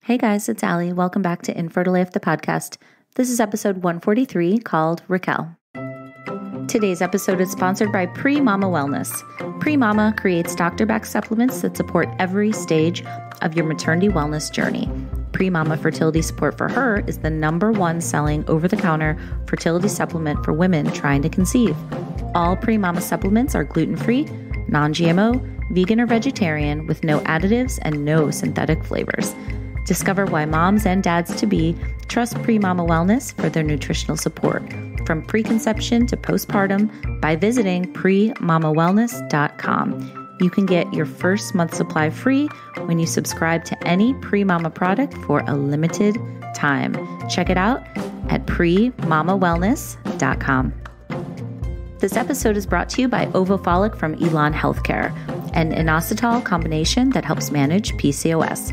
Hey guys, it's Allie. Welcome back to Infertile, the podcast. This is episode 143 called Raquel. Today's episode is sponsored by Pre-Mama Wellness. Pre-Mama creates doctor-backed supplements that support every stage of your maternity wellness journey. Pre-Mama Fertility Support for Her is the #1 selling over-the-counter fertility supplement for women trying to conceive. All Pre-Mama supplements are gluten-free, non-GMO, vegan or vegetarian, with no additives and no synthetic flavors. Discover why moms and dads-to-be trust Pre-Mama Wellness for their nutritional support, from preconception to postpartum, by visiting premamawellness.com. You can get your first month supply free when you subscribe to any Pre-Mama product for a limited time. Check it out at premamawellness.com. This episode is brought to you by Ovopholik from Elan Healthcare, an inositol combination that helps manage PCOS.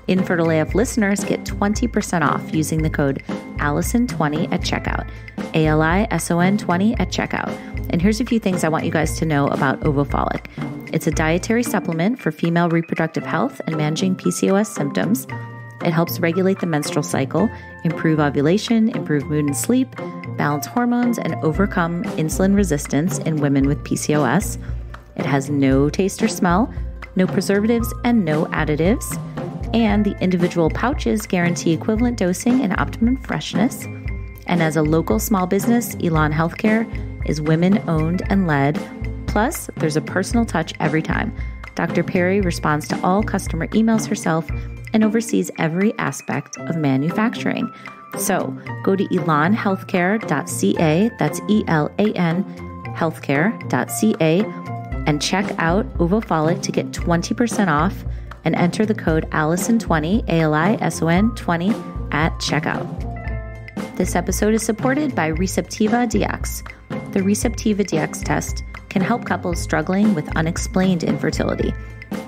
Infertile AF listeners get 20% off using the code Allison20 at checkout, ALISON20 at checkout. And here's a few things I want you guys to know about Ovopholik. It's a dietary supplement for female reproductive health and managing PCOS symptoms. It helps regulate the menstrual cycle, improve ovulation, improve mood and sleep, balance hormones, and overcome insulin resistance in women with PCOS. It has no taste or smell, no preservatives, and no additives. And the individual pouches guarantee equivalent dosing and optimum freshness. And as a local small business, Elan Healthcare is women-owned and led. Plus, there's a personal touch every time. Dr. Perry responds to all customer emails herself and oversees every aspect of manufacturing. So go to elanhealthcare.ca, that's ELAN healthcare.ca, and check out Ovopholik to get 20% off and enter the code Allison20, ALISON20 at checkout. This episode is supported by Receptiva DX. The Receptiva DX test can help couples struggling with unexplained infertility.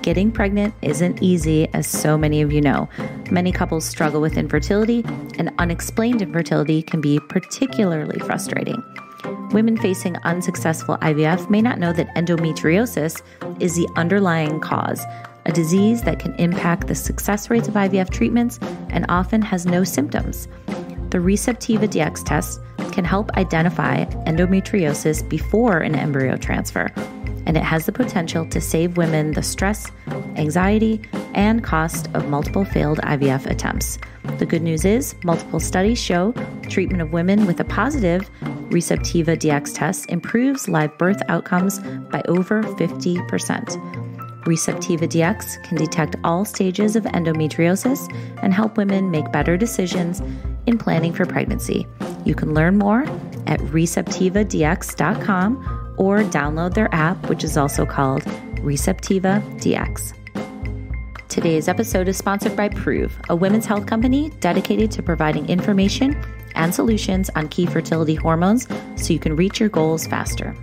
Getting pregnant isn't easy, as so many of you know. Many couples struggle with infertility, and unexplained infertility can be particularly frustrating. Women facing unsuccessful IVF may not know that endometriosis is the underlying cause, a disease that can impact the success rates of IVF treatments and often has no symptoms. The Receptiva DX test can help identify endometriosis before an embryo transfer, and it has the potential to save women the stress, anxiety, and cost of multiple failed IVF attempts. The good news is, multiple studies show treatment of women with a positive Receptiva DX test improves live birth outcomes by over 50%. Receptiva DX can detect all stages of endometriosis and help women make better decisions in planning for pregnancy. You can learn more at receptivadx.com or download their app, which is also called Receptiva DX. Today's episode is sponsored by Prove, a women's health company dedicated to providing information and solutions on key fertility hormones so you can reach your goals faster.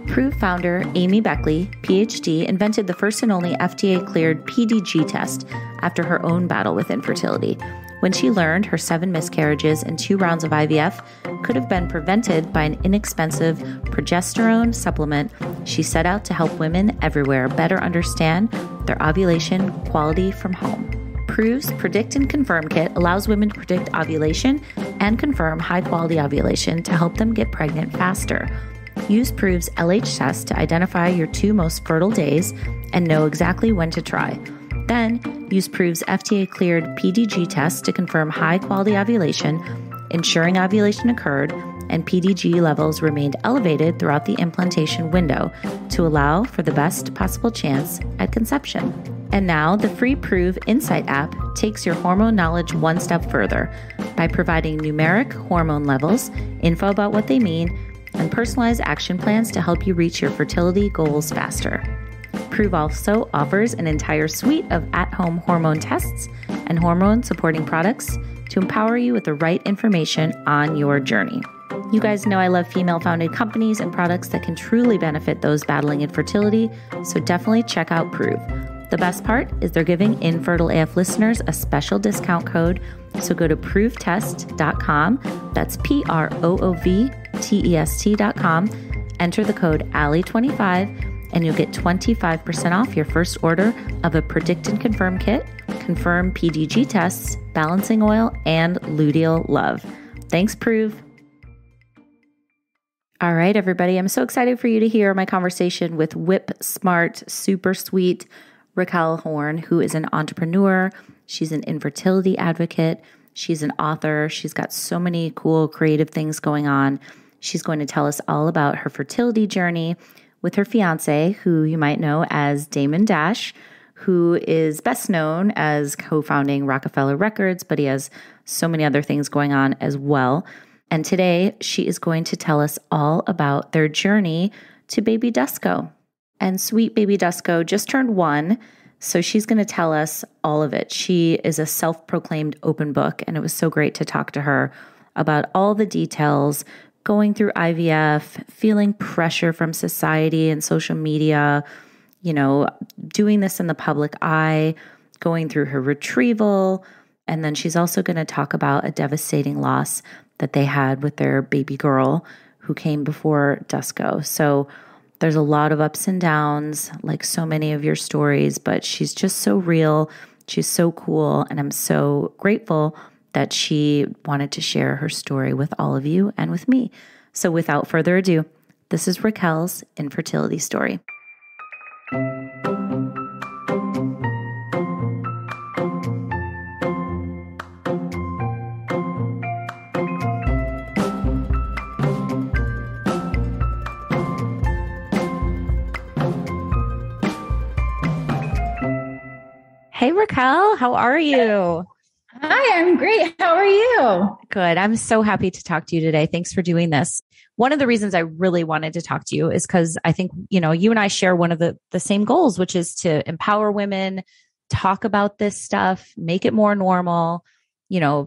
Prove founder Amy Beckley, PhD, invented the first and only FDA-cleared PDG test after her own battle with infertility. When she learned her 7 miscarriages and 2 rounds of IVF could have been prevented by an inexpensive progesterone supplement, she set out to help women everywhere better understand their ovulation quality from home. Prove's Predict and Confirm kit allows women to predict ovulation and confirm high-quality ovulation to help them get pregnant faster. Use Prove's LH test to identify your 2 most fertile days and know exactly when to try. Then, use Prove's FDA-cleared PDG test to confirm high-quality ovulation, ensuring ovulation occurred and PDG levels remained elevated throughout the implantation window to allow for the best possible chance at conception. And now, the free Prove Insight app takes your hormone knowledge one step further by providing numeric hormone levels, info about what they mean, and personalized action plans to help you reach your fertility goals faster. Prove also offers an entire suite of at-home hormone tests and hormone-supporting products to empower you with the right information on your journey. You guys know I love female-founded companies and products that can truly benefit those battling infertility, so definitely check out Prove. The best part is they're giving Infertile AF listeners a special discount code, so go to provetest.com, that's PROOVTEST.com, enter the code ALLIE25, and you'll get 25% off your first order of a Predict and Confirm kit, confirmed PDG tests, balancing oil, and luteal love. Thanks, Prove. All right, everybody. I'm so excited for you to hear my conversation with whip smart, super sweet Raquel Horn, who is an entrepreneur. She's an infertility advocate. She's an author. She's got so many cool creative things going on. She's going to tell us all about her fertility journey with her fiance, who you might know as Damon Dash, who is best known as co-founding Rockefeller Records, but he has so many other things going on as well. And today she is going to tell us all about their journey to baby Dusko. And sweet baby Dusko just turned 1, so she's going to tell us all of it. She is a self-proclaimed open book, and it was so great to talk to her about all the details, going through IVF, feeling pressure from society and social media, doing this in the public eye, going through her retrieval. And then she's also going to talk about a devastating loss that they had with their baby girl who came before Dusko. So there's a lot of ups and downs, like so many of your stories, but she's just so real. She's so cool. And I'm so grateful that she wanted to share her story with all of you and with me. So without further ado, this is Raquel's infertility story. Hey, Raquel, how are you? Hi, I'm great. How are you? Good. I'm so happy to talk to you today. Thanks for doing this. One of the reasons I really wanted to talk to you is because I think, you and I share one of the same goals, which is to empower women, talk about this stuff, make it more normal,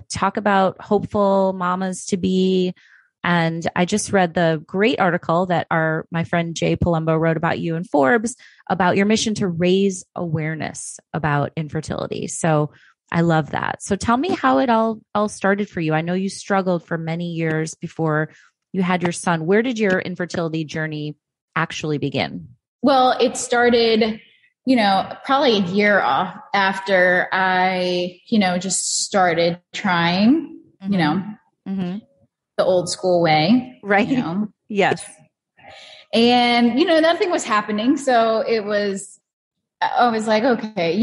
talk about hopeful mamas to be. And I just read the great article that my friend Jay Palumbo wrote about you in Forbes about your mission to raise awareness about infertility. So I love that. So tell me how it all started for you. I know you struggled for many years before you had your son. Where did your infertility journey actually begin? Well, it started, probably a year off after I, just started trying, Mm-hmm. the old school way. Right. Yes. And, nothing was happening. So I was like, okay,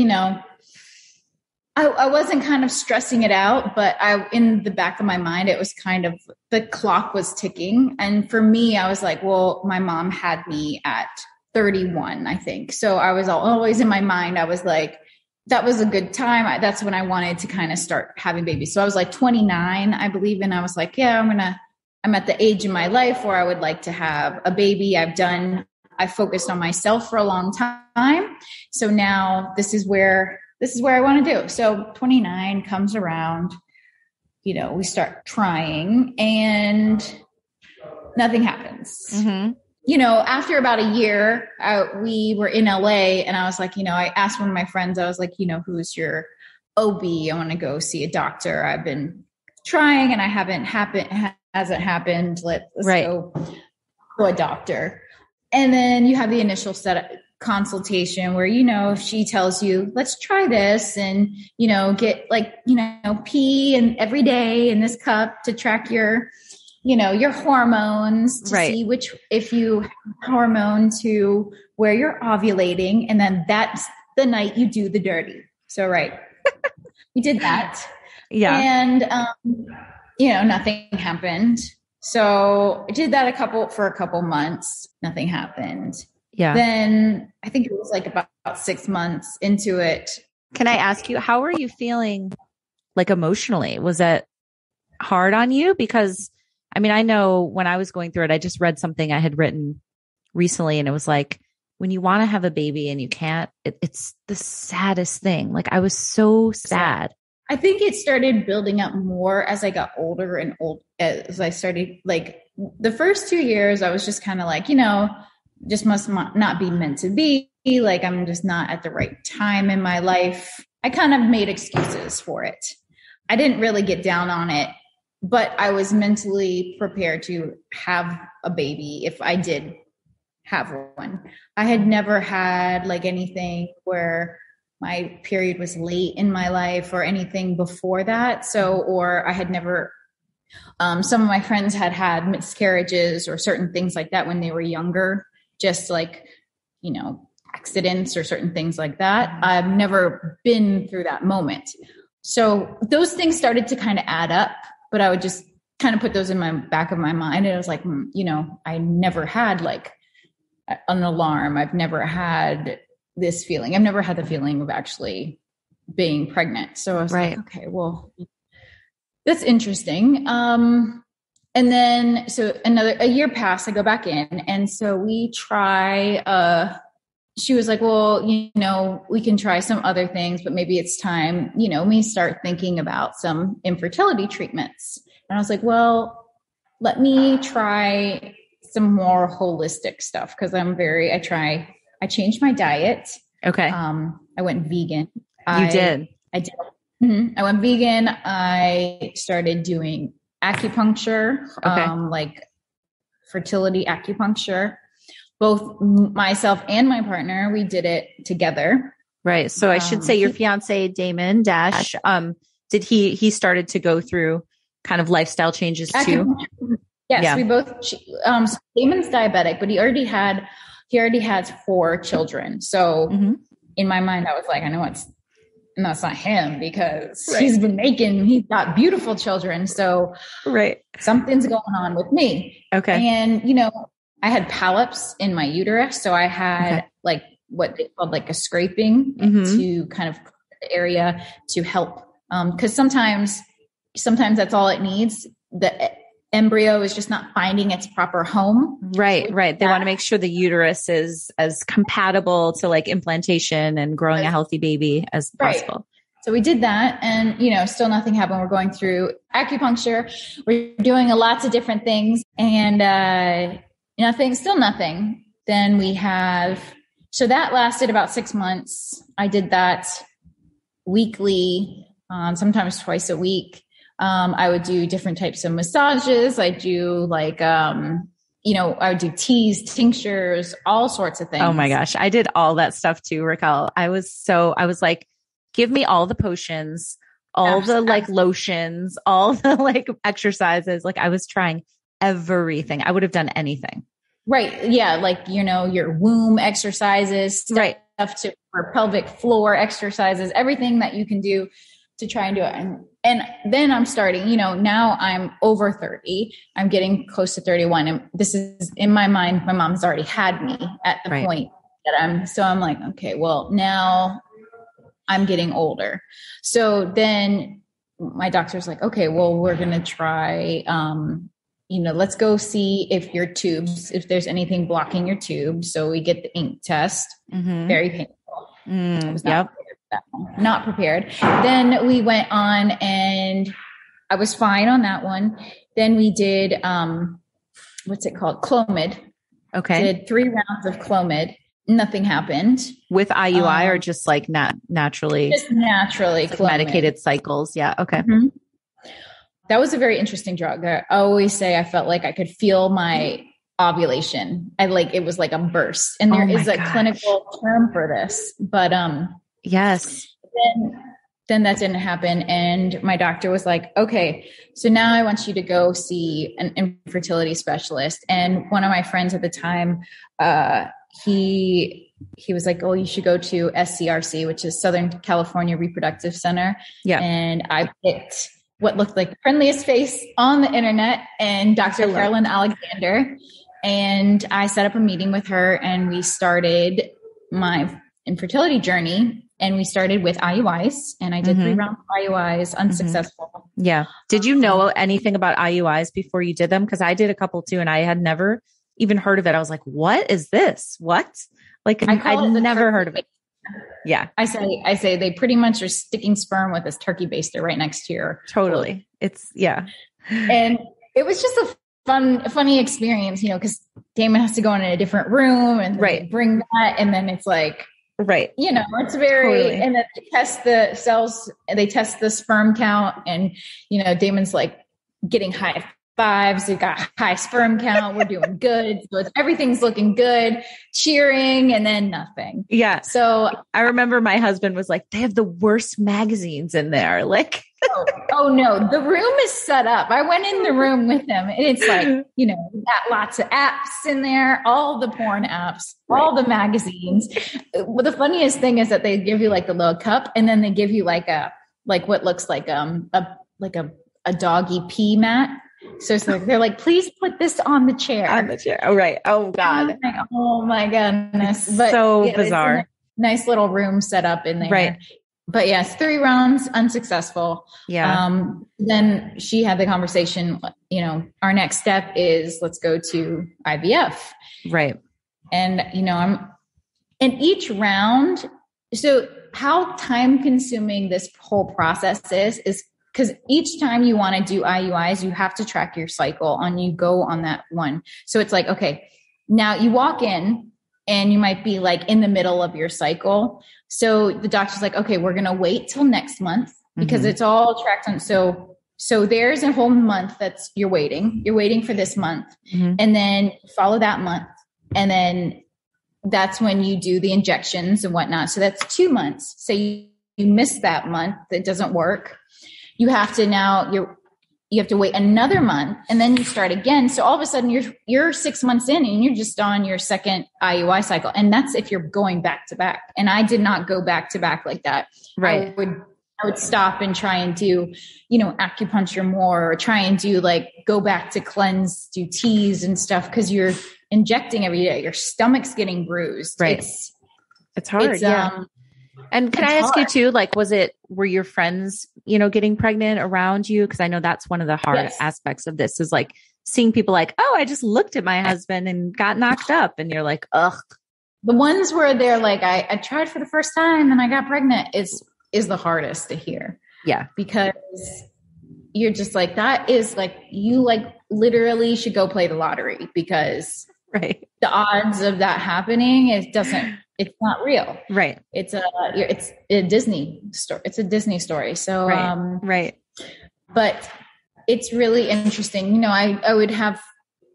I wasn't kind of stressing it out, but in the back of my mind, it was kind of, the clock was ticking. And for me, I was like, well, my mom had me at 31, I think. So I was always in my mind, I was like, that was a good time. That's when I wanted to kind of start having babies. So I was like 29, I believe. And I was like, yeah, I'm at the age in my life where I would like to have a baby. I focused on myself for a long time. So now this is where I want to do. So 29 comes around, we start trying and nothing happens. Mm-hmm. After about a year, we were in LA and I was like, I asked one of my friends, I was like, who's your OB? I want to go see a doctor. I've been trying and hasn't happened. Let's go to a doctor. And then you have the initial consultation where, if she tells you, let's try this and, get pee and every day in this cup to track your hormones to see if you have hormone to where you're ovulating. And then that's the night you do the dirty. So, we did that. Yeah. And, nothing happened. So I did that for a couple months. Nothing happened. Yeah. Then I think it was like about 6 months into it. Can I ask you, how were you feeling emotionally? Was it hard on you? Because I know when I was going through it, I just read something I had written recently and it was like, when you want to have a baby and you can't, it's the saddest thing. I was so sad. I think it started building up more as I got older and as I started, the first 2 years, I was just kind of just must not be meant to be. I'm just not at the right time in my life. I kind of made excuses for it. I didn't really get down on it, but I was mentally prepared to have a baby if I did have one. I had never had anything where my period was late in my life or anything before that. So, or I had never, some of my friends had miscarriages or certain things like that when they were younger, just like, you know, accidents or certain things like that. I've never been through that moment. So those things started to kind of add up, but I would just kind of put those in my back of my mind. And I was like, you know, I never had like an alarm. I've never had this feeling. I've never had the feeling of actually being pregnant. So I was like, okay, well, that's interesting. And then, so a year passed, I go back in. And so we try, she was like, well, you know, we can try some other things, but maybe it's time, you know, me start thinking about some infertility treatments. And I was like, well, let me try some more holistic stuff. Cause I changed my diet. Okay. I went vegan. You did. I did. Mm-hmm. I went vegan. I started doing acupuncture, like fertility acupuncture. Both myself and my partner, we did it together. Right. So I should say your fiance, Damon Dash, did he started to go through kind of lifestyle changes too? Yes, yeah. We both, Damon's diabetic, but he already has 4 children. So in my mind, I was like, I know it's not him because he's got beautiful children. So something's going on with me. Okay. And, you know, I had polyps in my uterus. So I had like what they called like a scraping to kind of the area to help. Cause sometimes that's all it needs. The embryo is just not finding its proper home. Right. They want to make sure the uterus is as compatible to like implantation and growing a healthy baby as possible. So we did that and, you know, still nothing happened. We're going through acupuncture. We're doing lots of different things and, still nothing. Then so that lasted about 6 months. I did that weekly, sometimes twice a week. I would do different types of massages. I do like, I would do teas, tinctures, all sorts of things. Oh my gosh. I did all that stuff too, Raquel. I was like, give me all the potions, all the like lotions, all the like exercises. Like I was trying everything. I would have done anything. Right. Yeah. Like, you know, your womb exercises, stuff for pelvic floor exercises, everything that you can do to try and do it. And then I'm starting, you know, now I'm over 30, I'm getting close to 31. And this is in my mind, my mom's already had me at the point that I'm like, okay, well now I'm getting older. So then my doctor's like, okay, well, we're going to try, let's go see if there's anything blocking your tubes. So we get the ink test, very painful. I was not prepared. Then we went on and I was fine on that one. Then we did, what's it called? Clomid. Okay. Did 3 rounds of Clomid. Nothing happened. With IUI or just like naturally? Just naturally. Like medicated cycles. Yeah. Okay. Mm-hmm. That was a very interesting drug. I always say I felt like I could feel my ovulation. It was like a burst. And there is a clinical term for this, but, yes. Then that didn't happen. And my doctor was like, okay, so now I want you to go see an infertility specialist. And one of my friends at the time, he was like, oh, you should go to SCRC, which is Southern California Reproductive Center. Yeah. And I picked what looked like the friendliest face on the internet and Dr. Carolyn Alexander. And I set up a meeting with her and we started my infertility journey. And we started with IUIs and I did 3 rounds of IUIs, unsuccessful. Yeah. Did you know anything about IUIs before you did them? Because I did a couple too and I had never even heard of it. I was like, what is this? What? Like I'd never heard of it. Yeah. I say they pretty much are sticking sperm with this turkey baster right next to your. Totally. Foot. It's And it was just a funny experience, you know, because Damon has to go in a different room and bring that. And then it's like, you know, it's very, and then they test the cells, they test the sperm count and, you know, Damon's like getting high 5s. We got high sperm count. We're doing good. So everything's looking good, cheering, and then nothing. Yeah. So I remember my husband was like, they have the worst magazines in there. Like, oh no, the room is set up. I went in the room with him and it's like, got lots of apps in there, all the porn apps, all the magazines. Well, the funniest thing is that they give you like the little cup and then they give you like what looks like a doggy pee mat. So it's like, they're like, please put this on the chair. On the chair. Oh, right. Oh God. Oh my goodness. But so bizarre. It's a nice little room set up in there. Right. But yes, 3 rounds, unsuccessful. Yeah. Then she had the conversation, our next step is let's go to IVF. Right. And, and each round. So how time consuming this whole process is because each time you want to do IUIs, you have to track your cycle you go on that one. So it's like, okay, now you walk in and you might be like in the middle of your cycle. So the doctor's like, okay, we're going to wait till next month because it's all tracked on. So there's a whole month that's you're waiting for this month and then follow that month. And then that's when you do the injections and whatnot. So that's 2 months. So you miss that month. That doesn't work. You have to you have to wait another month and then you start again. So all of a sudden you're 6 months in and you're just on your second IUI cycle. And that's if you're going back to back. And I did not go back to back like that. Right. I would stop and try and do, acupuncture more or try and do go back to cleanse, do teas and stuff. Cause you're injecting every day. Your stomach's getting bruised. Right. It's hard. Yeah. And can I ask you too, were your friends, getting pregnant around you? Cause I know that's one of the hard aspects of this is seeing people oh, I just looked at my husband and got knocked up. And you're like, ugh. The ones where they're like, I tried for the first time and I got pregnant is the hardest to hear. Yeah. Because you're just that is you literally should go play the lottery because the odds of that happening, it's not real. Right. It's a Disney story. It's a Disney story. So, but it's really interesting. I would have,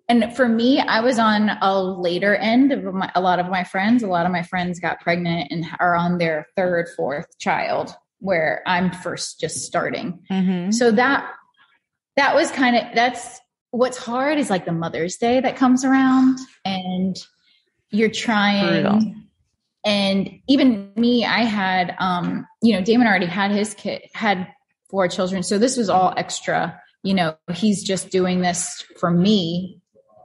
and for me, I was on a later end of a lot of my friends. A lot of my friends got pregnant and are on their 3rd, 4th child where I'm first just starting. So that was that's what's hard is the Mother's Day that comes around and you're trying. Brutal. And even me, I had, Damon already had 4 children. So this was all extra, he's just doing this for me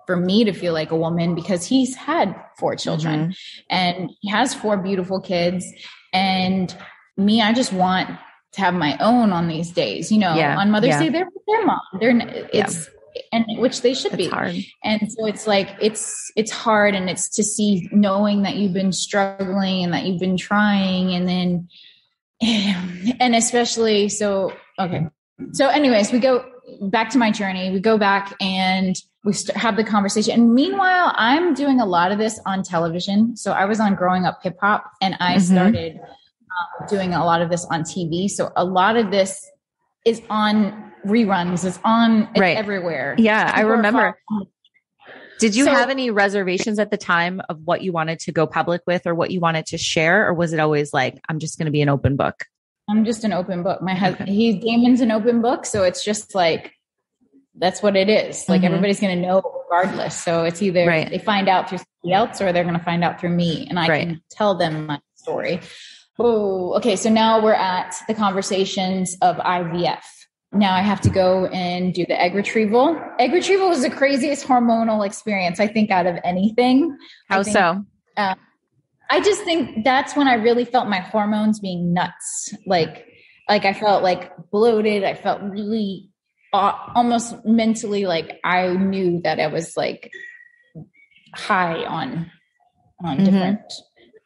to feel like a woman because he's had 4 children and he has 4 beautiful kids. And me, I just want to have my own on these days, on Mother's Day, they're with their mom. And which they should be. Hard. And so it's it's hard and it's to see knowing that you've been struggling and that you've been trying and then, and especially, so anyways, we go back to my journey, we go back and we have the conversation. And meanwhile, I'm doing a lot of this on television. So I was on Growing Up Hip Hop and I started doing a lot of this on TV. So a lot of this is on reruns, it's everywhere. Yeah, I remember. Did you have any reservations at the time of what you wanted to go public with or what you wanted to share? Or was it always I'm just going to be an open book? I'm just an open book. My husband, Damon's an open book. So it's just that's what it is. Everybody's going to know regardless. So it's either they find out through somebody else or they're going to find out through me and I can tell them my story. Oh, okay. So now we're at the conversations of IVF. Now I have to go and do the egg retrieval. Egg retrieval was the craziest hormonal experience, I think, out of anything. How so? I just think that's when I really felt my hormones being nuts. I felt bloated. I felt really almost mentally I knew that I was high on different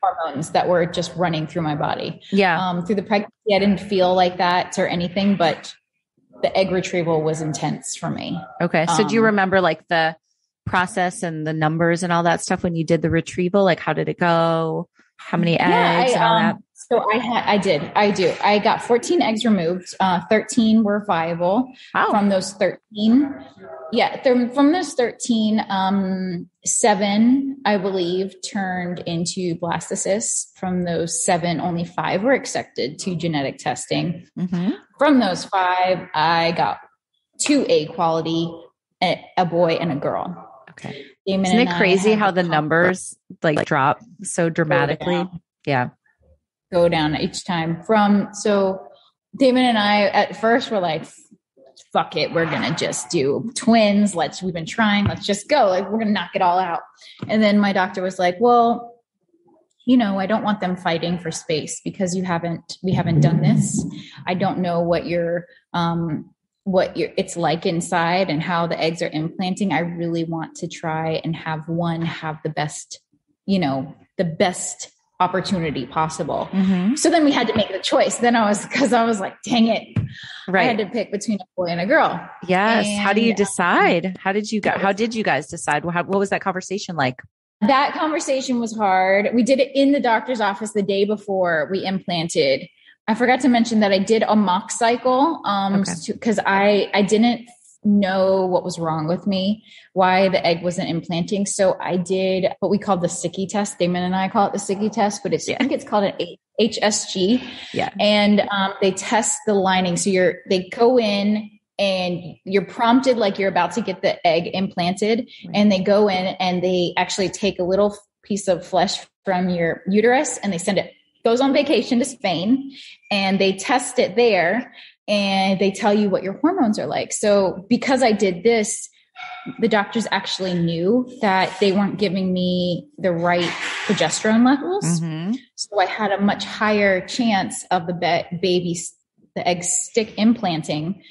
hormones that were just running through my body. Yeah. Through the pregnancy, I didn't feel like that or anything, but the egg retrieval was intense for me. Okay. So do you remember the process and the numbers and all that stuff when you did the retrieval? How did it go? How many eggs and all that? So I do. I got 14 eggs removed. 13 were viable. Wow. From those 13. Yeah. From those 13, 7, I believe, turned into blastocysts. From those 7, only 5 were accepted to genetic testing. Mm-hmm. From those 5, I got 2 A quality, a boy and a girl. Okay. Damon Isn't it crazy how the numbers like drop so dramatically? Yeah. Go down each time. So Damon and I at first were like, fuck it, we're gonna just do twins. We've been trying, let's just go. Like, we're gonna knock it all out. And then my doctor was like, well, I don't want them fighting for space because we haven't done this. I don't know what it's like inside and how the eggs are implanting. I really want to try and have the best, the best opportunity possible. Mm-hmm. So then we had to make the choice. Then I was like, dang it. Right. I had to pick between a boy and a girl. Yes. And how do you decide? How did you guys decide? What was that conversation like? That conversation was hard. We did it in the doctor's office the day before we implanted. I forgot to mention that I did a mock cycle because I didn't know what was wrong with me, why the egg wasn't implanting. So I did what we call the sticky test. Damon and I call it the sticky test, but I think it's called an HSG. Yeah. And they test the lining. So they go in and you're prompted like you're about to get the egg implanted. Right. And they go in and they actually take a little piece of flesh from your uterus and they goes on vacation to Spain and they test it there and they tell you what your hormones are like. So because I did this, the doctors actually knew that they weren't giving me the right progesterone levels. Mm-hmm. So I had a much higher chance of the egg stick implanting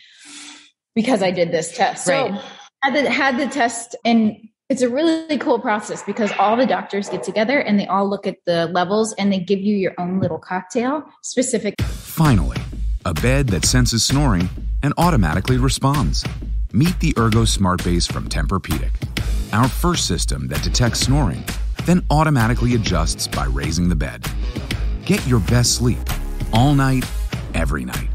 because I did this test. Right. So I had the test, and it's a really cool process because all the doctors get together and they all look at the levels and they give you your own little cocktail specific. Finally, a bed that senses snoring and automatically responds. Meet the Ergo Smart Base from Tempur-Pedic, our first system that detects snoring, then automatically adjusts by raising the bed. Get your best sleep all night, every night.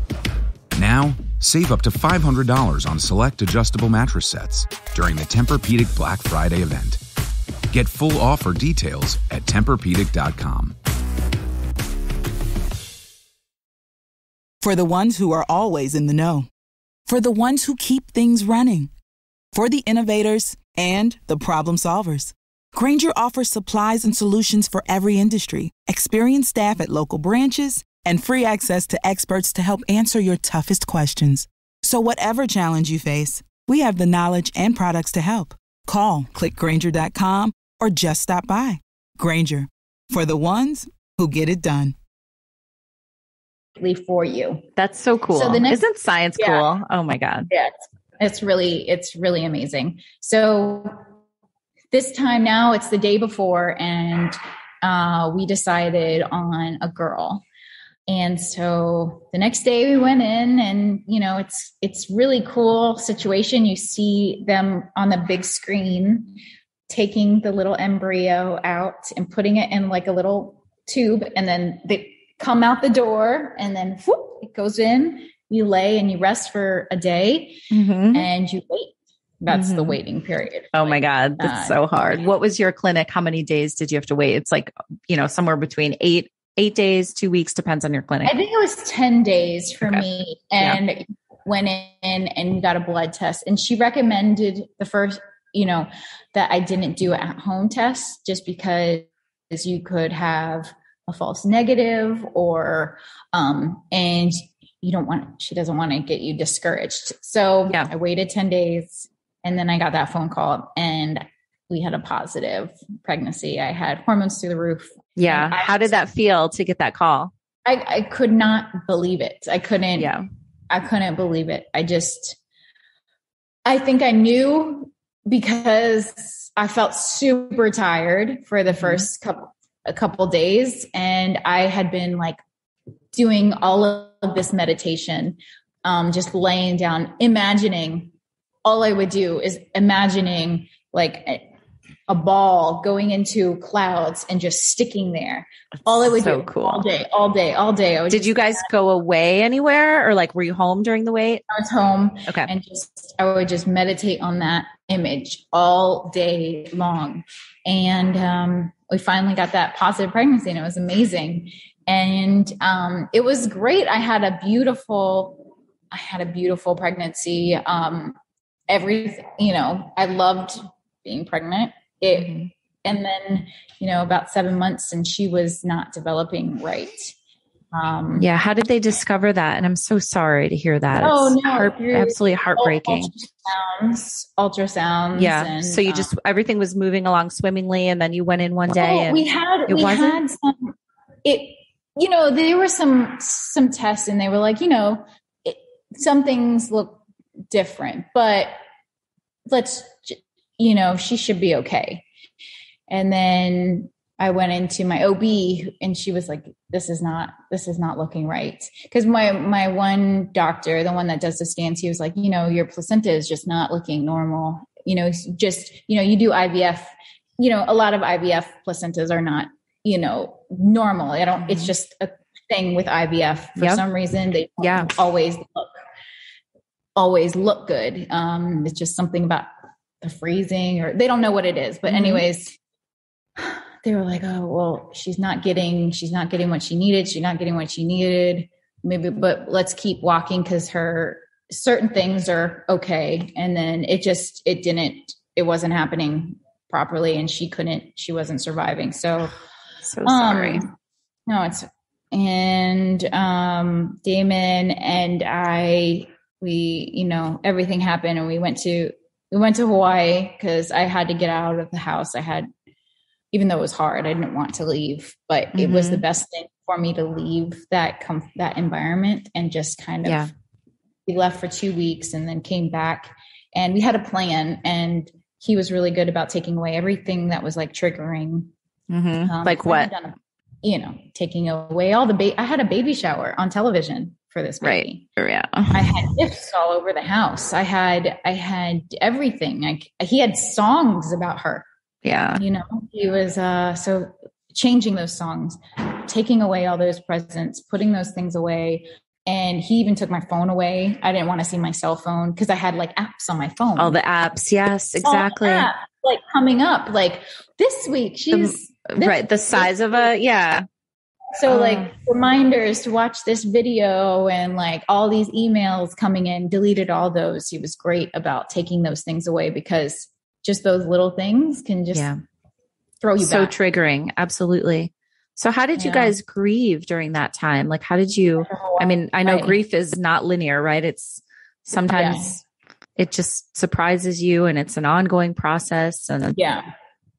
Now, save up to $500 on select adjustable mattress sets during the Tempur-Pedic Black Friday event. Get full offer details at TempurPedic.com. For the ones who are always in the know. For the ones who keep things running. For the innovators and the problem solvers. Grainger offers supplies and solutions for every industry, experienced staff at local branches, and free access to experts to help answer your toughest questions. So whatever challenge you face, we have the knowledge and products to help. Call, click Grainger.com, or just stop by. Grainger, for the ones who get it done. For you. That's so cool. So isn't science cool? Oh my God. Yeah. It's really amazing. So this time now it's the day before and we decided on a girl. And so the next day we went in and, it's really cool situation. You see them on the big screen, taking the little embryo out and putting it in like a little tube. And then they come out the door and then whoop, it goes in, you lay and you rest for a day and you wait. That's the waiting period. Oh my God. That's so hard. What was your clinic? How many days did you have to wait? It's like, somewhere between 8 days, 2 weeks, depends on your clinic. I think it was 10 days for me and went in and got a blood test. And she recommended the first, that I didn't do an at-home test just because you could have a false negative or, and she doesn't want to get you discouraged. So I waited 10 days and then I got that phone call and we had a positive pregnancy. I had hormones through the roof. Yeah. How did that feel to get that call? I could not believe it. I couldn't believe it. I think I knew because I felt super tired for the first couple days. And I had been like doing all of this meditation, just laying down, imagining. All I would do is imagining like a ball going into clouds and just sticking there. All it would so do cool. all day. Did you guys go away anywhere, or like, were you home during the wait? I was home. Okay. And I would just meditate on that image all day long. And, we finally got that positive pregnancy, and it was amazing. And, it was great. I had a beautiful pregnancy. Everything, I loved being pregnant. And then, about 7 months, and she was not developing right. How did they discover that? And I'm so sorry to hear that. Oh, it's no, absolutely heartbreaking. Ultrasounds. Yeah. And, so you everything was moving along swimmingly, and then you went in one day and we had some, there were some tests, and they were like, some things look different, but she should be okay. And then I went into my OB, and she was like, this is not looking right. Cause my one doctor, the one that does the scans, he was like, your placenta is just not looking normal. You do IVF, a lot of IVF placentas are not, normal. It's just a thing with IVF for some reason. They always look good. It's just something about the freezing, or they don't know what it is. But anyways, they were like, oh, well, she's not getting what she needed. She's not getting what she needed. Maybe, but let's keep walking, because her certain things are okay. And then it wasn't happening properly, and she wasn't surviving. So sorry. No, Damon and I, everything happened, and we went to Hawaii, because I had to get out of the house. Even though it was hard, I didn't want to leave, but it was the best thing for me to leave that environment, and just kind of, we left for 2 weeks and then came back, and we had a plan, and he was really good about taking away everything that was like triggering. Like what? Taking away all I had a baby shower on television for this baby. Right. Yeah. I had gifts all over the house. I had everything. He had songs about her. Yeah. He was, so changing those songs, taking away all those presents, putting those things away. And he even took my phone away. I didn't want to see my cell phone, because I had like apps on my phone. All the apps. Yes, exactly. Apps, like coming up, like this week, the size of a, So like reminders to watch this video, and like all these emails coming in, deleted all those. He was great about taking those things away, because just those little things can just throw you back. So triggering. Absolutely. So how did you guys grieve during that time? Like, how did you, I know grief is not linear, right? It's sometimes it just surprises you, and it's an ongoing process. And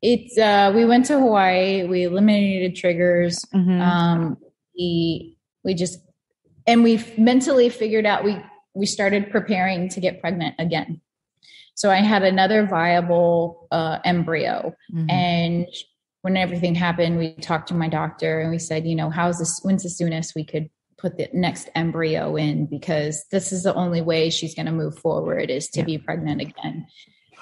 it's, we went to Hawaii, we eliminated triggers. We mentally figured out, we started preparing to get pregnant again. So I had another viable embryo, and when everything happened, we talked to my doctor, and we said, when's the soonest we could put the next embryo in, because this is the only way she's going to move forward, is to be pregnant again.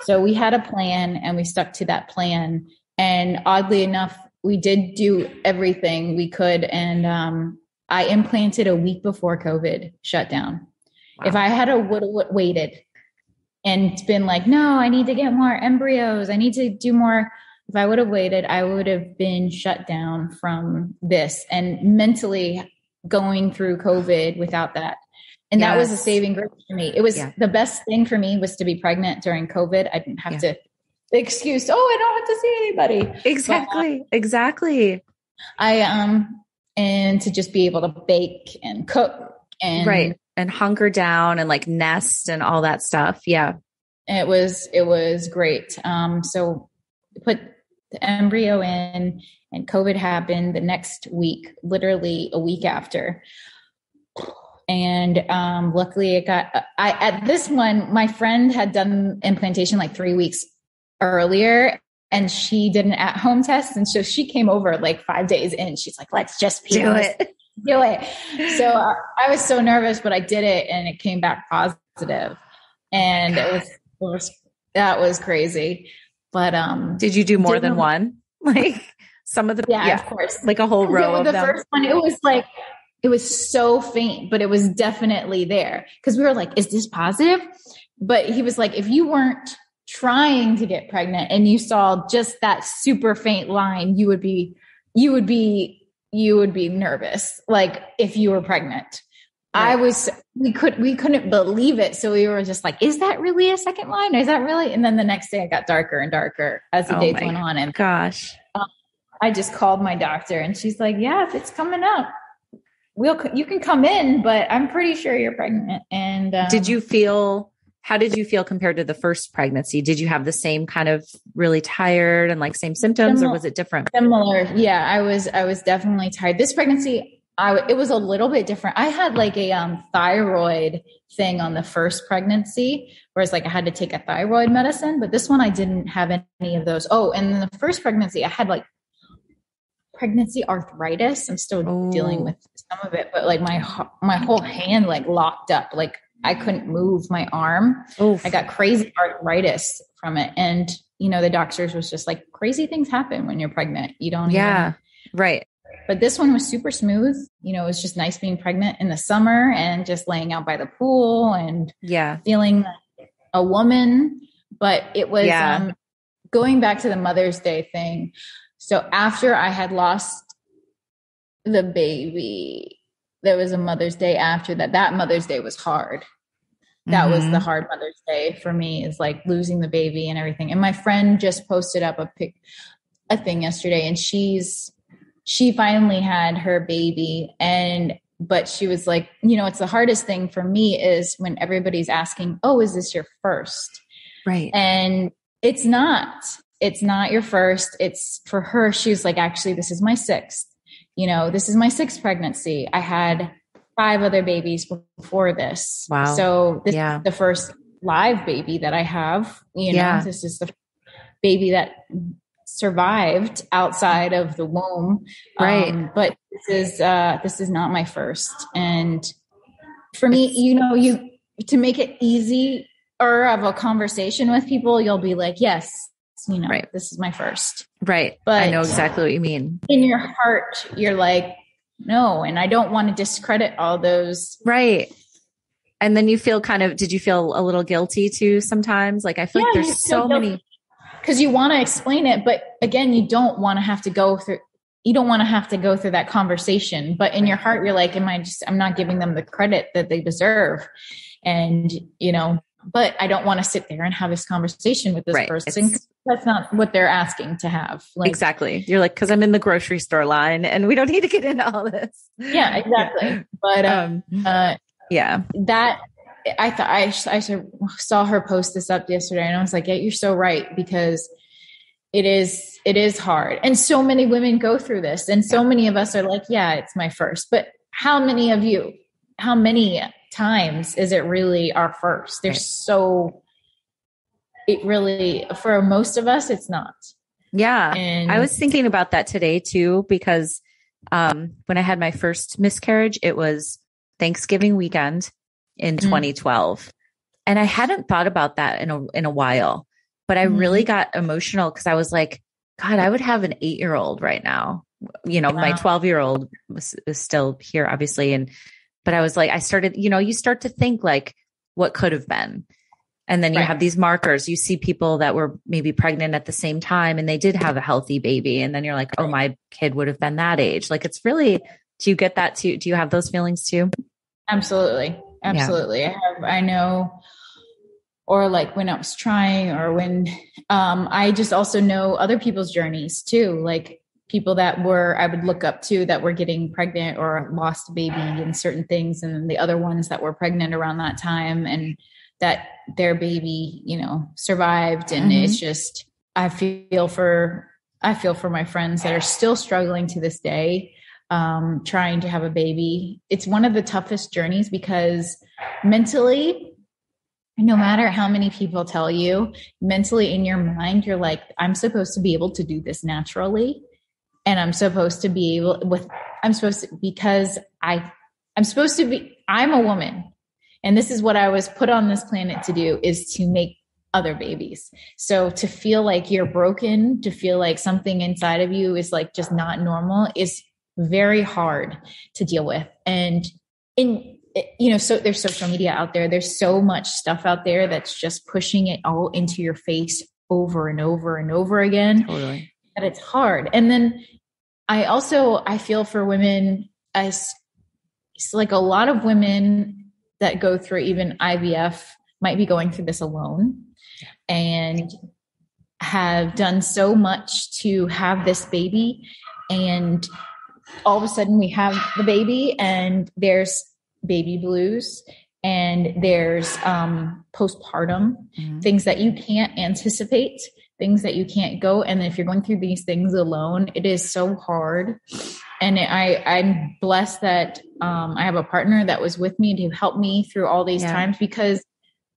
So we had a plan, and we stuck to that plan. And oddly enough, we did do everything we could. And I implanted a week before COVID shut down. Wow. If I had waited and been like, no, I need to get more embryos, I need to do more. If I would have waited, I would have been shut down from this, and mentally going through COVID without that. And that was a saving grace for me. It was the best thing for me, was to be pregnant during COVID. I didn't have to excuse, I don't have to see anybody. Exactly. And to just be able to bake and cook and and hunker down and like nest and all that stuff. Yeah. It was great. So put the embryo in, and COVID happened the next week, literally a week after. And luckily it at this one, my friend had done implantation like 3 weeks earlier, and she did an at-home test. And so she came over like 5 days in. She's like, let's just do it. So I was so nervous, but I did it, and it came back positive. And that was crazy. But, did you do more than one? Like some of the, yeah, of course, like a whole row of the them. first one, it was so faint, but it was definitely there. Cause we were like, is this positive? But he was like, if you weren't trying to get pregnant and you saw just that super faint line, you would be nervous. Like if you were pregnant. Right. We couldn't believe it. So we were just like, is that really a second line? Is that really? And then the next day it got darker and darker as the days went on. And gosh, I just called my doctor and she's like, yeah, if it's coming up, you can come in, but I'm pretty sure you're pregnant. And how did you feel compared to the first pregnancy? Did you have the same kind of really tired and like same symptoms or was it different? Similar. Yeah, I was definitely tired. This pregnancy, it was a little bit different. I had like a thyroid thing on the first pregnancy, whereas like I had to take a thyroid medicine, but this one I didn't have any of those. Oh, and in the first pregnancy, I had like pregnancy arthritis. I'm still dealing with some of it, but like my whole hand like locked up, like I couldn't move my arm. Oof. I got crazy arthritis from it. And, the doctors was just like, crazy things happen when you're pregnant. You don't right. But this one was super smooth. It was just nice being pregnant in the summer and just laying out by the pool and feeling like a woman. But it was going back to the Mother's Day thing. So after I had lost the baby, there was a Mother's Day after that. That Mother's Day was hard. That was the hard Mother's Day for me, is like losing the baby and everything. And my friend just posted up a thing yesterday, and she finally had her baby. But she was like, it's the hardest thing for me is when everybody's asking, oh, is this your first? Right. And it's not your first. It's for her. She was like, actually, this is my sixth. This is my sixth pregnancy. I had 5 other babies before this. Wow. So this is the first live baby that I have, this is the baby that survived outside of the womb. Right. But this is not my first. And for me, to make it easy or have a conversation with people, you'll be like, yes, right. This is my first. Right. But I know exactly what you mean. In your heart, you're like, no, and I don't want to discredit all those. Right. And then you feel did you feel a little guilty too sometimes? Like I feel like there's so many. Because you want to explain it, but again, you don't want to have to go through that conversation. But in your heart, you're like, I'm not giving them the credit that they deserve. And, but I don't want to sit there and have this conversation with this person. That's not what they're asking to have. Exactly. You're like, cause I'm in the grocery store line and we don't need to get into all this. Yeah, exactly. But, that I thought I saw her post this up yesterday and I was like, yeah, you're so right, because it is hard. And so many women go through this and so many of us are like, yeah, it's my first, but how many times is it really our first? For most of us, it's not. Yeah. And I was thinking about that today too, because, when I had my first miscarriage, it was Thanksgiving weekend in 2012. And I hadn't thought about that in a while, but I really got emotional because I was like, God, I would have an 8-year-old right now. My 12-year-old was still here, obviously. But I was like, I started, you start to think like what could have been. And then you have these markers. You see people that were maybe pregnant at the same time and they did have a healthy baby. And then you're like, oh, my kid would have been that age. Like, it's really, do you get that too? Do you have those feelings too? Absolutely. Yeah. I know, or like when I was trying, or when, I just also know other people's journeys too. Like people that I would look up to that were getting pregnant or lost a baby and certain things. And the other ones that were pregnant around that time and that their baby, survived. And it's just, I feel for my friends that are still struggling to this day, trying to have a baby. It's one of the toughest journeys because mentally, no matter how many people tell you, mentally in your mind, you're like, I'm supposed to be able to do this naturally. And I'm supposed to be I'm a woman. And this is what I was put on this planet to do, is to make other babies. So to feel like you're broken, to feel like something inside of you is like just not normal is very hard to deal with. And so there's social media out there. There's so much stuff out there that's just pushing it all into your face over and over and over again. Totally. That it's hard. And then I feel for women, it's like a lot of women that go through even IVF might be going through this alone and have done so much to have this baby. And all of a sudden we have the baby and there's baby blues and there's postpartum, things that you can't anticipate, things that you can't go. And if you're going through these things alone, it is so hard. And I'm blessed that I have a partner that was with me to help me through all these times, because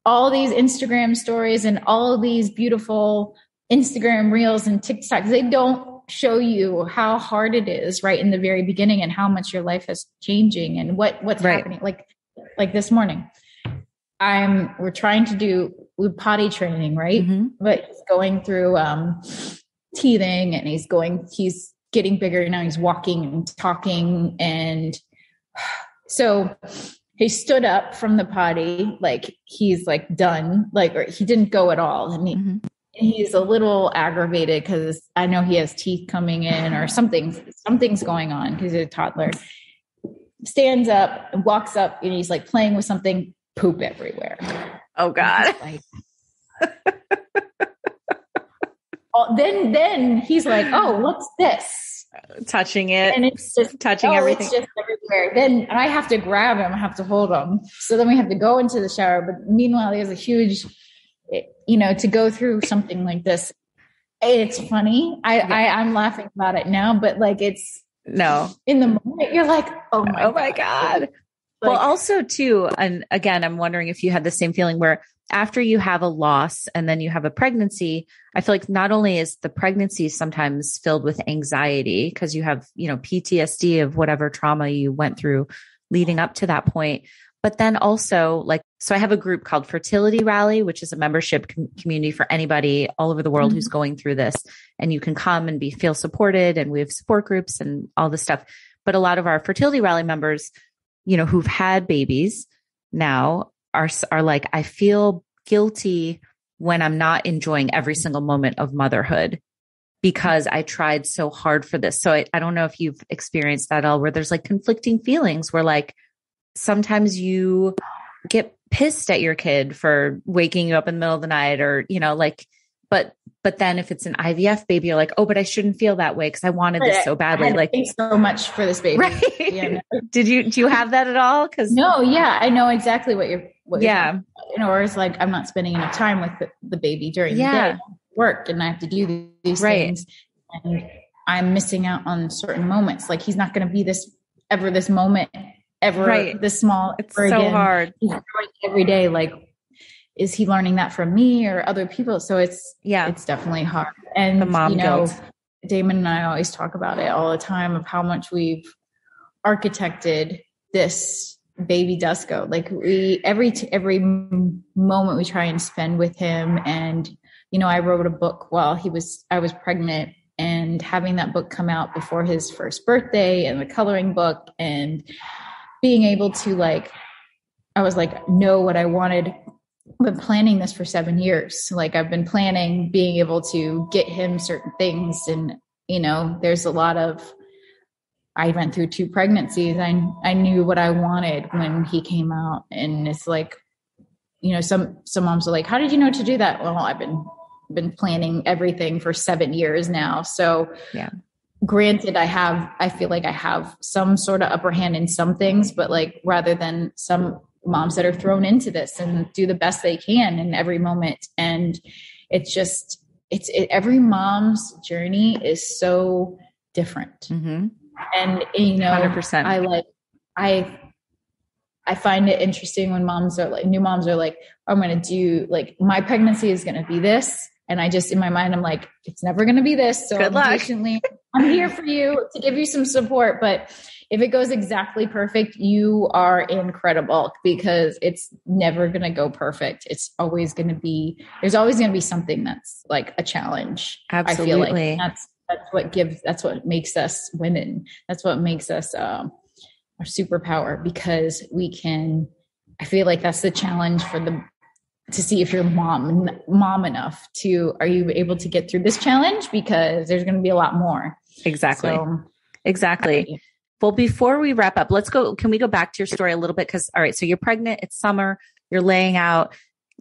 all these Instagram stories and all of these beautiful Instagram reels and TikToks, they don't show you how hard it is right in the very beginning and how much your life is changing and what's happening. Like this morning, we're trying to do potty training, right? But he's going through teething and he's getting bigger now. He's walking and talking. And so he stood up from the potty, like he's like done, or he didn't go at all. And he's a little aggravated because I know he has teeth coming in or something's going on because he's a toddler. Stands up and walks up and he's like playing with something, poop everywhere. Oh God. Then he's like, oh, what's this? Touching it. And it's just touching everything. It's just everywhere. Then I have to grab him. I have to hold him. So then we have to go into the shower. But meanwhile, there's a huge, to go through something like this. It's funny. I'm laughing about it now, but like no, in the moment you're like, oh my God. Well, also too, and again, I'm wondering if you had the same feeling where after you have a loss and then you have a pregnancy, I feel like not only is the pregnancy sometimes filled with anxiety because you have, PTSD of whatever trauma you went through leading up to that point, but then also so I have a group called Fertility Rally, which is a membership community for anybody all over the world who's going through this, and you can come and feel supported, and we have support groups and all this stuff. But a lot of our Fertility Rally members, who've had babies now are like, I feel guilty when I'm not enjoying every single moment of motherhood because I tried so hard for this. So I don't know if you've experienced that at all, where there's like conflicting feelings where like sometimes you get pissed at your kid for waking you up in the middle of the night or, but then if it's an IVF baby, you're like, oh, but I shouldn't feel that way because I wanted this so badly. Thanks so much for this baby. Right? Yeah, no. Do you have that at all? No, yeah, I know exactly what you're or it's like, I'm not spending enough time with the baby during the day. I work and I have to do these things. And I'm missing out on certain moments. Like he's not going to be this moment ever this small. It's so again. Hard. He's growing every day. Like, is he learning that from me or other people? So it's definitely hard. And the mom guilt. Damon and I always talk about it all the time of how much we've architected this baby Dusko. Like every moment we try and spend with him. And, I wrote a book while I was pregnant, and having that book come out before his first birthday and the coloring book and being able to I was like, know what I wanted. I've been planning this for 7 years. Like I've been planning being able to get him certain things. And, there's a lot of, I went through 2 pregnancies. I knew what I wanted when he came out. And it's like, some moms are like, how did you know to do that? Well, I've been planning everything for 7 years now. So granted, I feel like I have some sort of upper hand in some things, but rather than some moms that are thrown into this and do the best they can in every moment. And it's just, every mom's journey is so different. Mm-hmm. And, 100%. I find it interesting when new moms are like, I'm going to do my pregnancy is going to be this. And I just, in my mind, I'm like, it's never going to be this. So patiently I'm here for you to give you some support, but if it goes exactly perfect, you are incredible, because it's never going to go perfect. It's always going to be, there's always going to be something that's like a challenge. Absolutely. I feel like that's what makes us women. That's what makes us our superpower, because I feel like that's the challenge to see if you're mom enough are you able to get through this challenge? Because there's going to be a lot more. Exactly. So, exactly. Well, before we wrap up, can we go back to your story a little bit? Because, all right, so you're pregnant, it's summer, you're laying out.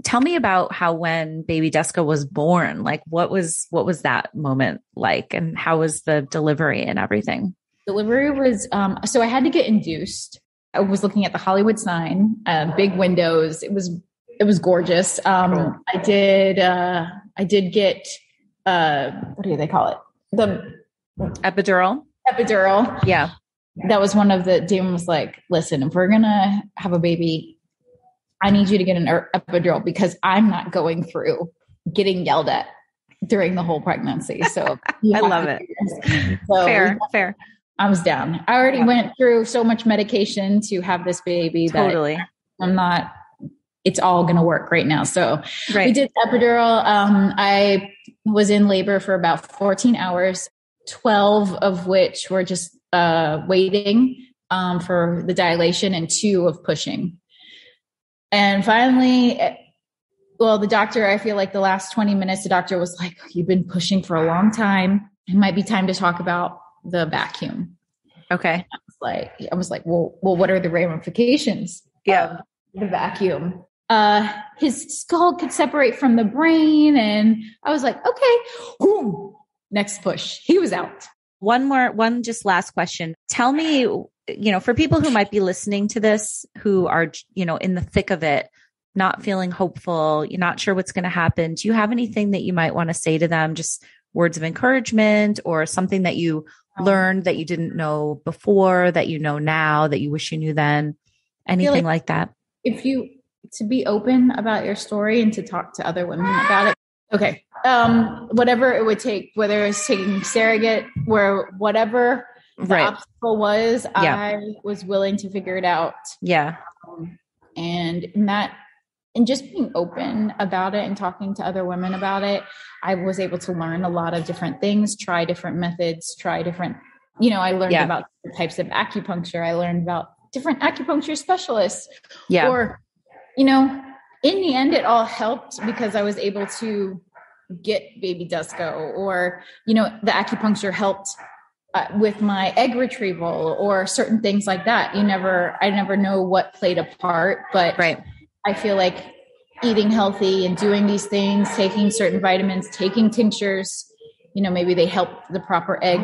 Tell me about how, when baby Dusko was born, like what was that moment like, and how was the delivery and everything? Delivery was, so I had to get induced. I was looking at the Hollywood sign, big windows. It was gorgeous. Cool. I did get, what do they call it? The Epidural. Yeah. That was one of Damon was like, listen, if we're going to have a baby, I need you to get an epidural, because I'm not going through getting yelled at during the whole pregnancy. So I love it. So fair. I was down. I already went through so much medication to have this baby. Totally. That it's all going to work right now. So we did epidural. I was in labor for about 14 hours, 12 of which were just waiting for the dilation, and 2 of pushing. And finally, the doctor, I feel like the last 20 minutes, the doctor was like, you've been pushing for a long time. It might be time to talk about the vacuum. Okay. I was like, well, what are the ramifications of the vacuum? His skull could separate from the brain. And I was like, okay, whoo, next push. He was out. One just last question. Tell me, for people who might be listening to this, who are, in the thick of it, not feeling hopeful, you're not sure what's going to happen. Do you have anything that you might want to say to them? Just words of encouragement, or something that you learned that you didn't know before, that you know now, that you wish you knew then, anything like that? To be open about your story and to talk to other women about it. Okay. Whatever it would take, whether it's taking surrogate, whatever the obstacle was, I was willing to figure it out. Yeah. And just being open about it and talking to other women about it, I was able to learn a lot of different things, try different methods, I learned about the types of acupuncture. I learned about different acupuncture specialists. Yeah. Or, in the end, it all helped because I was able to get baby Dusko, or, the acupuncture helped with my egg retrieval, or certain things like that. I never know what played a part, but I feel like eating healthy and doing these things, taking certain vitamins, taking tinctures, maybe they help the proper egg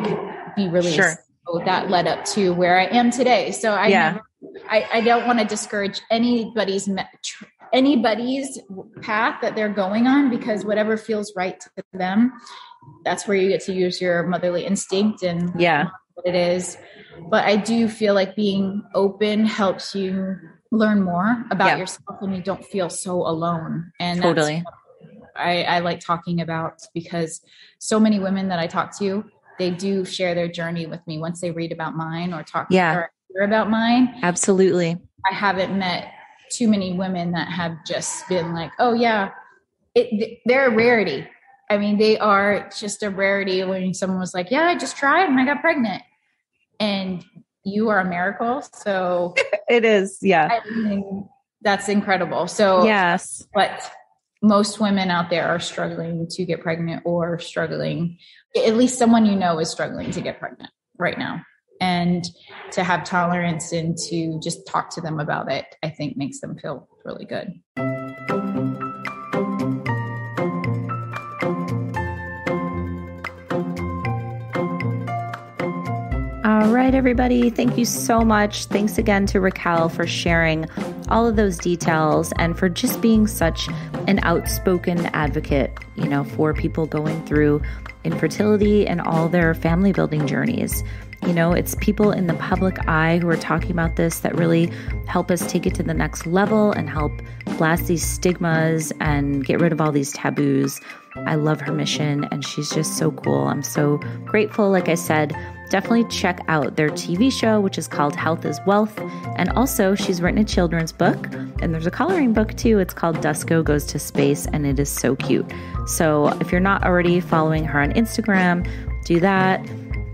be released. Sure. So that led up to where I am today. So I don't want to discourage anybody's path that they're going on, because whatever feels right to them, that's where you get to use your motherly instinct and what it is. But I do feel like being open helps you learn more about yourself, and you don't feel so alone. And totally, I like talking about, because so many women that I talk to, they do share their journey with me once they read about mine or or hear about mine. Absolutely. I haven't met too many women that have just been like, oh yeah, they're a rarity. I mean, they are just a rarity. When someone was like, yeah, I just tried and I got pregnant, and you are a miracle. So it is. Yeah. I mean, that's incredible. So yes, but most women out there are struggling to get pregnant, or struggling, at least someone is struggling to get pregnant right now. And to have tolerance and to just talk to them about it, I think makes them feel really good. All right, everybody. Thank you so much. Thanks again to Raquel for sharing all of those details, and for just being such an outspoken advocate, for people going through infertility and all their family building journeys. You know, it's people in the public eye who are talking about this that really help us take it to the next level and help blast these stigmas and get rid of all these taboos. I love her mission, and she's just so cool. I'm so grateful. Like I said, definitely check out their TV show, which is called Health is Wealth. And also, she's written a children's book, and there's a coloring book too. It's called Dusko Goes to Space, and it is so cute. So if you're not already following her on Instagram, do that.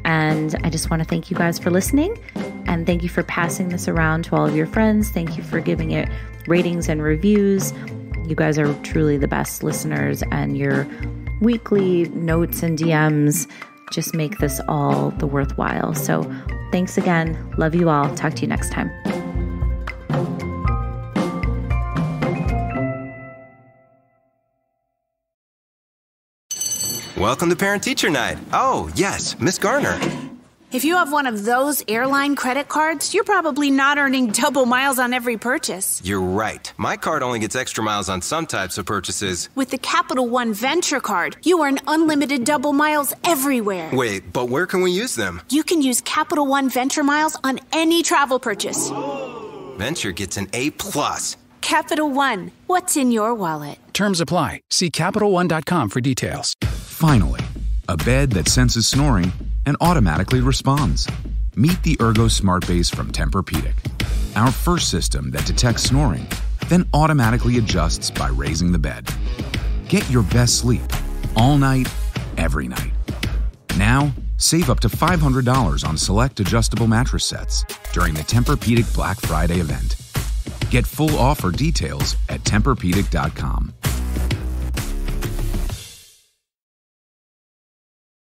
And I just want to thank you guys for listening, and thank you for passing this around to all of your friends. Thank you for giving it ratings and reviews. You guys are truly the best listeners, and your weekly notes and DMs just make this all the worthwhile. So thanks again. Love you all. Talk to you next time. Welcome to Parent Teacher Night. Oh, yes, Miss Garner. If you have one of those airline credit cards, you're probably not earning double miles on every purchase. You're right. My card only gets extra miles on some types of purchases. With the Capital One Venture Card, you earn unlimited double miles everywhere. Wait, but where can we use them? You can use Capital One Venture Miles on any travel purchase. Venture gets an A+. Capital One, what's in your wallet? Terms apply. See CapitalOne.com for details. Finally, a bed that senses snoring and automatically responds. Meet the Ergo Smart Base from Tempur-Pedic, our first system that detects snoring, then automatically adjusts by raising the bed. Get your best sleep all night, every night. Now, save up to $500 on select adjustable mattress sets during the Tempur-Pedic Black Friday event. Get full offer details at Tempur-Pedic.com.